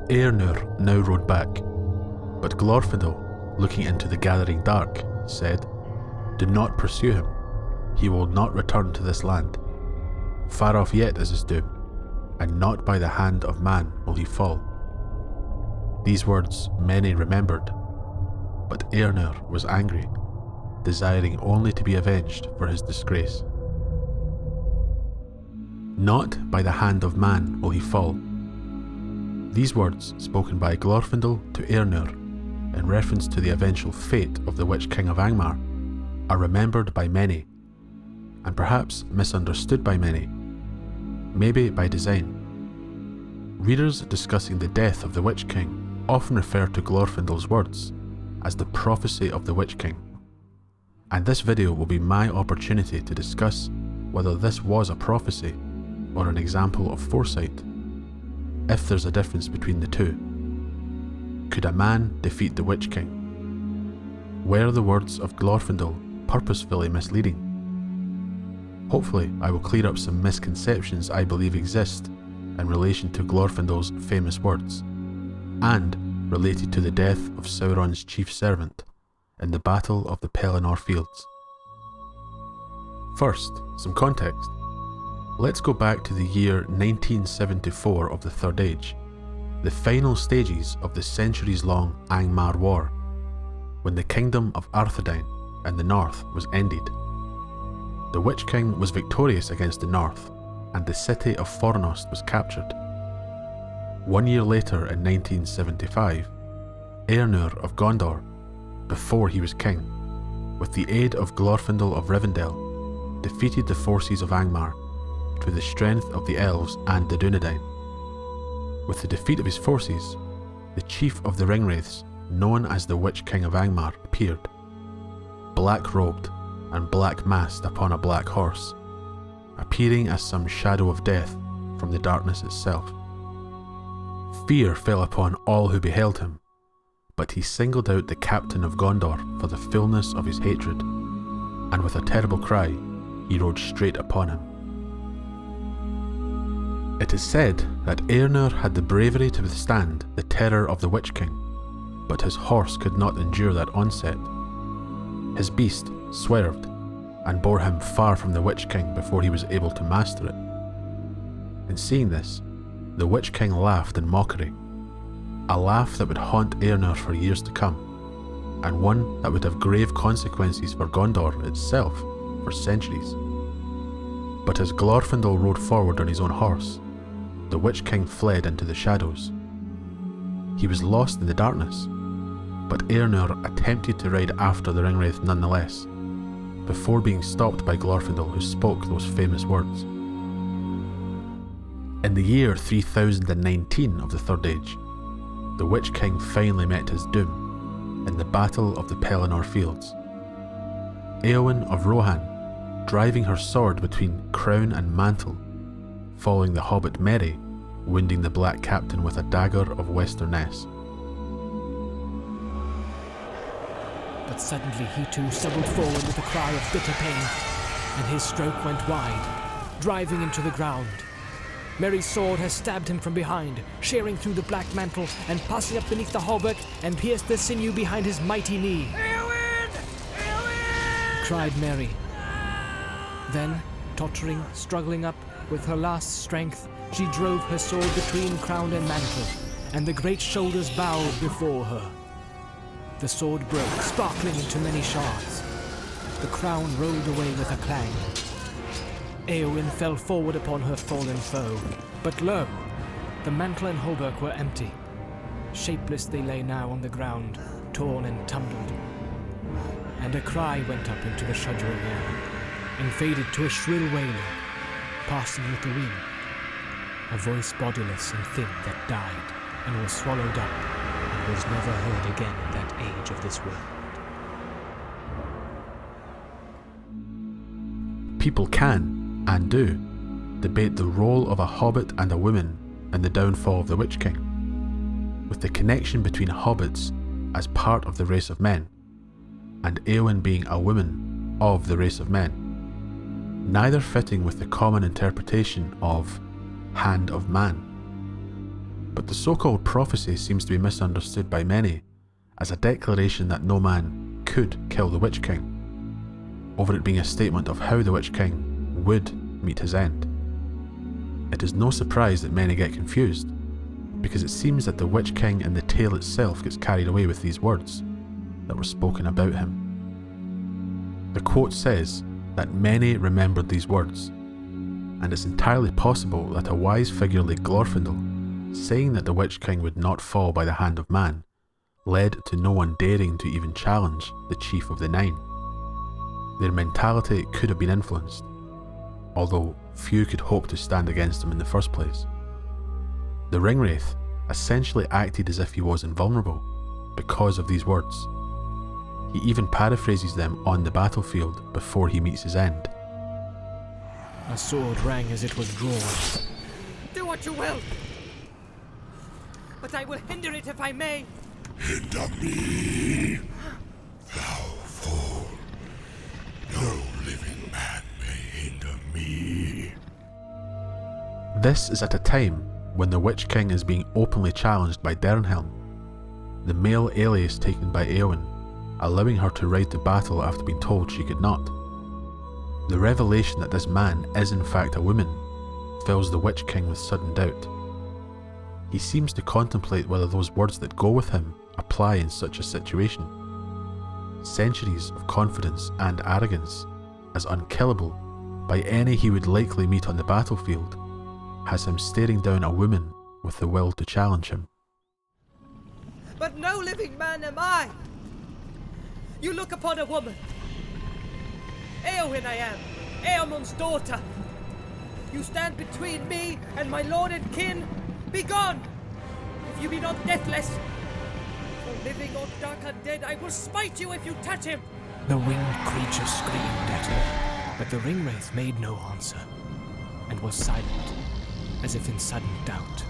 Eärnur now rode back, but Glorfindel, looking into the gathering dark, said, "Do not pursue him. He will not return to this land. Far off yet is his doom, and not by the hand of man will he fall." These words many remembered, but Eärnur was angry, desiring only to be avenged for his disgrace. Not by the hand of man will he fall. These words, spoken by Glorfindel to Eärnur in reference to the eventual fate of the Witch King of Angmar, are remembered by many, and perhaps misunderstood by many, maybe by design. Readers discussing the death of the Witch King often refer to Glorfindel's words as the prophecy of the Witch King, and this video will be my opportunity to discuss whether this was a prophecy or an example of foresight, if there's a difference between the two. Could a man defeat the Witch King? Were the words of Glorfindel purposefully misleading? Hopefully I will clear up some misconceptions I believe exist in relation to Glorfindel's famous words, and related to the death of Sauron's chief servant in the Battle of the Pelennor Fields. First, some context. Let's go back to the year 1974 of the Third Age, the final stages of the centuries-long Angmar War, when the kingdom of Arthedain in the north was ended. The Witch King was victorious against the north, and the city of Fornost was captured. 1 year later in 1975, Eärnur of Gondor, before he was king, with the aid of Glorfindel of Rivendell, defeated the forces of Angmar through the strength of the elves and the Dunedain. With the defeat of his forces, the chief of the Ringwraiths, known as the Witch King of Angmar, appeared, black-robed and black-masked upon a black horse, appearing as some shadow of death from the darkness itself. Fear fell upon all who beheld him, but he singled out the captain of Gondor for the fullness of his hatred, and with a terrible cry, he rode straight upon him. It is said that Eärnur had the bravery to withstand the terror of the Witch King, but his horse could not endure that onset. His beast swerved and bore him far from the Witch King before he was able to master it. In seeing this, the Witch King laughed in mockery, a laugh that would haunt Eärnur for years to come, and one that would have grave consequences for Gondor itself for centuries. But as Glorfindel rode forward on his own horse, the Witch King fled into the shadows. He was lost in the darkness, but Eärnur attempted to ride after the Ringwraith nonetheless, before being stopped by Glorfindel, who spoke those famous words. In the year 3019 of the Third Age, the Witch King finally met his doom in the Battle of the Pelennor Fields. Éowyn of Rohan, driving her sword between crown and mantle, following the hobbit Merry, wounding the Black Captain with a dagger of Westernesse. But suddenly he too stumbled forward with a cry of bitter pain, and his stroke went wide, driving into the ground. Merry's sword has stabbed him from behind, shearing through the black mantle and passing up beneath the hauberk and pierced the sinew behind his mighty knee. Éowyn! Éowyn! Cried Merry. Then, tottering, struggling up with her last strength, she drove her sword between crown and mantle, and the great shoulders bowed before her. The sword broke, sparkling into many shards. The crown rolled away with a clang. Éowyn fell forward upon her fallen foe, but lo, the mantle and hauberk were empty. Shapeless they lay now on the ground, torn and tumbled. And a cry went up into the shuddering air, and faded to a shrill wailing, passing with the wind. A voice bodiless and thin that died, and was swallowed up, and was never heard again in that age of this world. People can, and do, debate the role of a hobbit and a woman in the downfall of the Witch King, with the connection between hobbits as part of the race of men, and Éowyn being a woman of the race of men, neither fitting with the common interpretation of Hand of Man. But the so-called prophecy seems to be misunderstood by many as a declaration that no man could kill the Witch King, over it being a statement of how the Witch King would meet his end. It is no surprise that many get confused, because it seems that the Witch King in the tale itself gets carried away with these words that were spoken about him. The quote says that many remembered these words, and it's entirely possible that a wise figure like Glorfindel, saying that the Witch King would not fall by the hand of man, led to no one daring to even challenge the Chief of the Nine. Their mentality could have been influenced, although few could hope to stand against him in the first place. The Ringwraith essentially acted as if he was invulnerable because of these words. He even paraphrases them on the battlefield before he meets his end. A sword rang as it was drawn. Do what you will, but I will hinder it if I may. Hinder me, thou fool. No living man may hinder me. This is at a time when the Witch King is being openly challenged by Dernhelm, the male alias taken by Éowyn, allowing her to ride to battle after being told she could not. The revelation that this man is in fact a woman fills the Witch King with sudden doubt. He seems to contemplate whether those words that go with him apply in such a situation. Centuries of confidence and arrogance, as unkillable by any he would likely meet on the battlefield, has him staring down a woman with the will to challenge him. But no living man am I. You look upon a woman. Éowyn I am, Éomun's daughter. You stand between me and my lord and kin. Begone! If you be not deathless, for living or dark undead, I will smite you if you touch him. The winged creature screamed at her, but the Ringwraith made no answer, and was silent, as if in sudden doubt.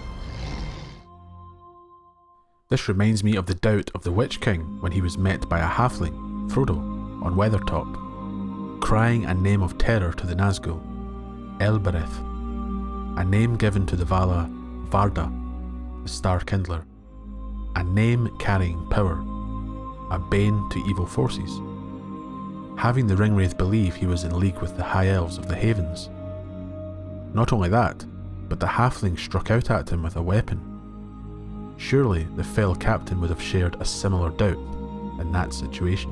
This reminds me of the doubt of the Witch King when he was met by a halfling, Frodo, on Weathertop, crying a name of terror to the Nazgul, Elbereth, a name given to the Vala Varda, the Star Kindler, a name carrying power, a bane to evil forces, having the Ringwraith believe he was in league with the High Elves of the Havens. Not only that, but the halfling struck out at him with a weapon. Surely the fell captain would have shared a similar doubt in that situation.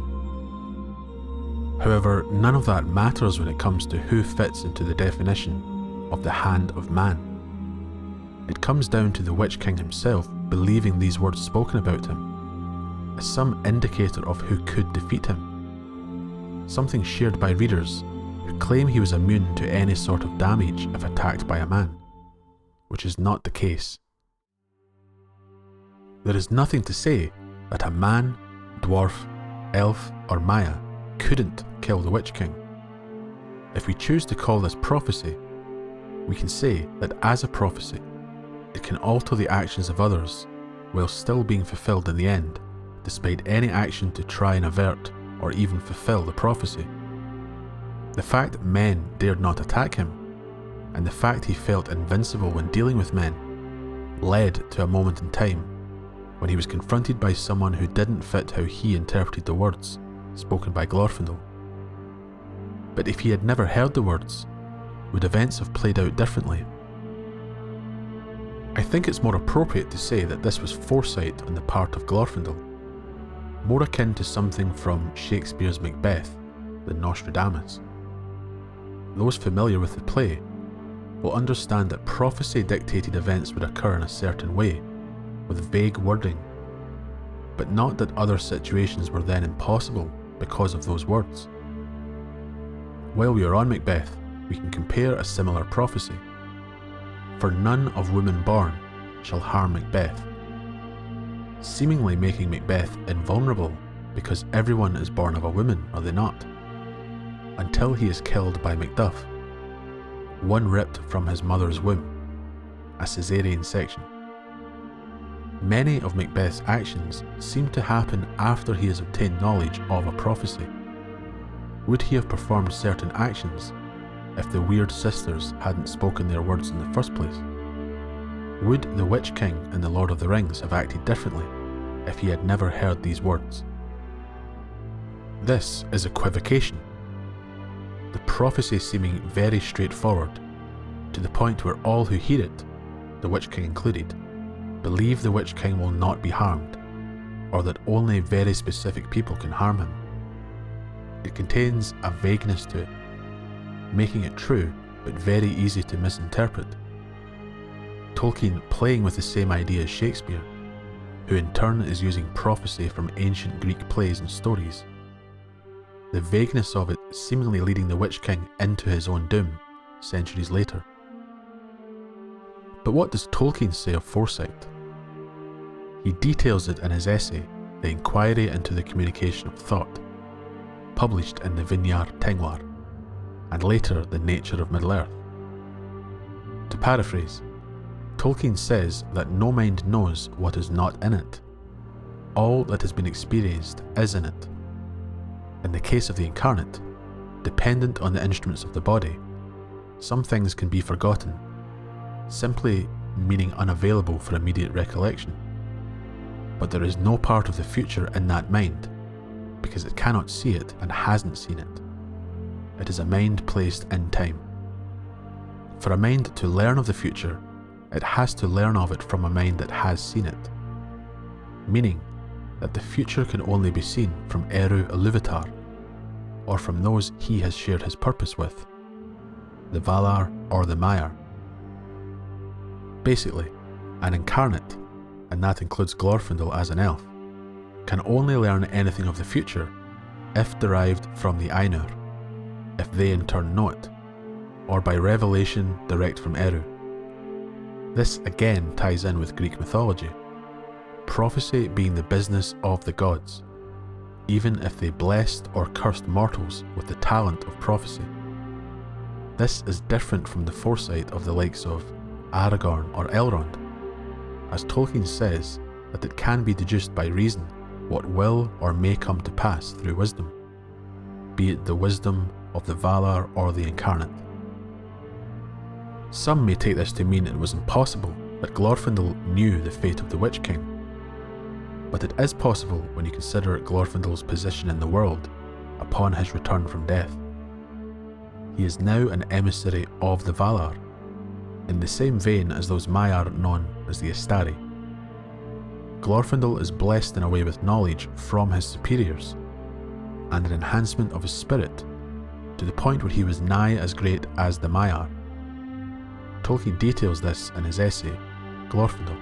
However, none of that matters when it comes to who fits into the definition of the hand of man. It comes down to the Witch King himself believing these words spoken about him as some indicator of who could defeat him, something shared by readers who claim he was immune to any sort of damage if attacked by a man, which is not the case. There is nothing to say that a man, dwarf, elf or Maya couldn't kill the Witch King. If we choose to call this prophecy, we can say that as a prophecy, it can alter the actions of others while still being fulfilled in the end, despite any action to try and avert or even fulfill the prophecy. The fact men dared not attack him, and the fact he felt invincible when dealing with men, led to a moment in time when he was confronted by someone who didn't fit how he interpreted the words spoken by Glorfindel. But if he had never heard the words, would events have played out differently? I think it's more appropriate to say that this was foresight on the part of Glorfindel, more akin to something from Shakespeare's Macbeth than Nostradamus. Those familiar with the play will understand that prophecy dictated events would occur in a certain way, with vague wording, but not that other situations were then impossible because of those words. While we are on Macbeth, we can compare a similar prophecy. For none of women born shall harm Macbeth, seemingly making Macbeth invulnerable because everyone is born of a woman, are they not? Until he is killed by Macduff, one ripped from his mother's womb, a caesarean section. Many of Macbeth's actions seem to happen after he has obtained knowledge of a prophecy. Would he have performed certain actions if the Weird Sisters hadn't spoken their words in the first place? Would the Witch King in The Lord of the Rings have acted differently if he had never heard these words? This is equivocation, the prophecy seeming very straightforward, to the point where all who hear it, the Witch King included, believe the Witch King will not be harmed, or that only very specific people can harm him. It contains a vagueness to it, making it true but very easy to misinterpret. Tolkien playing with the same idea as Shakespeare, who in turn is using prophecy from ancient Greek plays and stories. The vagueness of it seemingly leading the Witch King into his own doom centuries later. But what does Tolkien say of foresight? He details it in his essay, The Inquiry into the Communication of Thought, published in the Vinyar Tengwar, and later The Nature of Middle-earth. To paraphrase, Tolkien says that no mind knows what is not in it. All that has been experienced is in it. In the case of the incarnate, dependent on the instruments of the body, some things can be forgotten, simply meaning unavailable for immediate recollection. But there is no part of the future in that mind, because it cannot see it and hasn't seen it. It is a mind placed in time. For a mind to learn of the future, it has to learn of it from a mind that has seen it, meaning that the future can only be seen from Eru Iluvatar, or from those he has shared his purpose with, the Valar or the Maiar. Basically, an incarnate, and that includes Glorfindel as an elf, can only learn anything of the future if derived from the Ainur, if they in turn know it, or by revelation direct from Eru. This again ties in with Greek mythology, prophecy being the business of the gods, even if they blessed or cursed mortals with the talent of prophecy. This is different from the foresight of the likes of Aragorn or Elrond, as Tolkien says that it can be deduced by reason what will or may come to pass through wisdom, be it the wisdom of the Valar or the Incarnate. Some may take this to mean it was impossible that Glorfindel knew the fate of the Witch King, but it is possible when you consider Glorfindel's position in the world upon his return from death. He is now an emissary of the Valar, in the same vein as those Maiar known as the Istari. Glorfindel is blessed in a way with knowledge from his superiors, and an enhancement of his spirit, to the point where he was nigh as great as the Maiar. Tolkien details this in his essay, Glorfindel.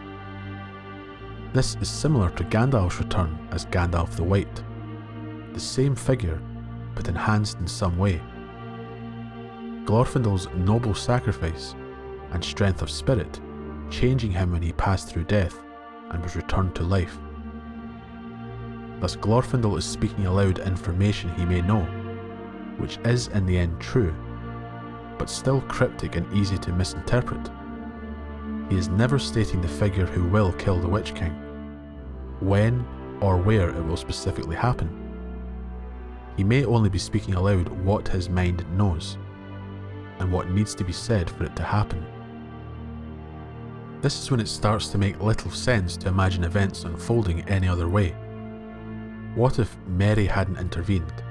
This is similar to Gandalf's return as Gandalf the White, the same figure, but enhanced in some way. Glorfindel's noble sacrifice and strength of spirit, changing him when he passed through death and was returned to life. Thus Glorfindel is speaking aloud information he may know, which is in the end true, but still cryptic and easy to misinterpret. He is never stating the figure who will kill the Witch King, when or where it will specifically happen. He may only be speaking aloud what his mind knows, and what needs to be said for it to happen. This is when it starts to make little sense to imagine events unfolding any other way. What if Merry hadn't intervened?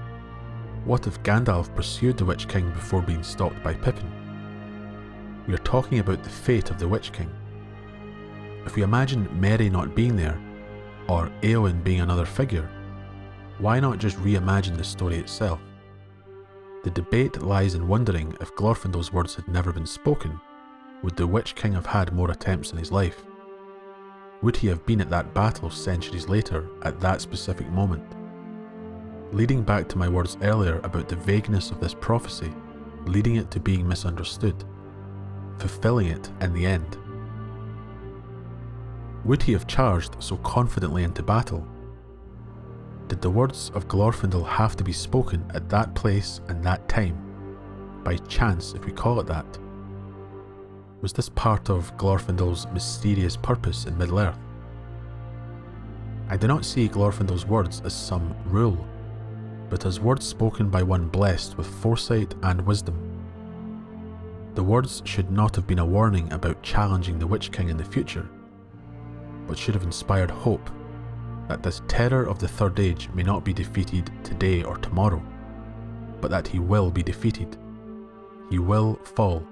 What if Gandalf pursued the Witch King before being stopped by Pippin? We are talking about the fate of the Witch King. If we imagine Merry not being there, or Éowyn being another figure, why not just reimagine the story itself? The debate lies in wondering if Glorfindel's words had never been spoken, would the Witch King have had more attempts in his life? Would he have been at that battle centuries later, at that specific moment? Leading back to my words earlier about the vagueness of this prophecy, leading it to being misunderstood, fulfilling it in the end. Would he have charged so confidently into battle? Did the words of Glorfindel have to be spoken at that place and that time, by chance if we call it that? Was this part of Glorfindel's mysterious purpose in Middle-earth? I do not see Glorfindel's words as some rule, but as words spoken by one blessed with foresight and wisdom. The words should not have been a warning about challenging the Witch King in the future, but should have inspired hope that this terror of the Third Age may not be defeated today or tomorrow, but that he will be defeated. He will fall,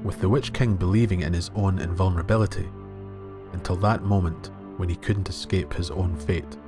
with the Witch King believing in his own invulnerability, until that moment when he couldn't escape his own fate.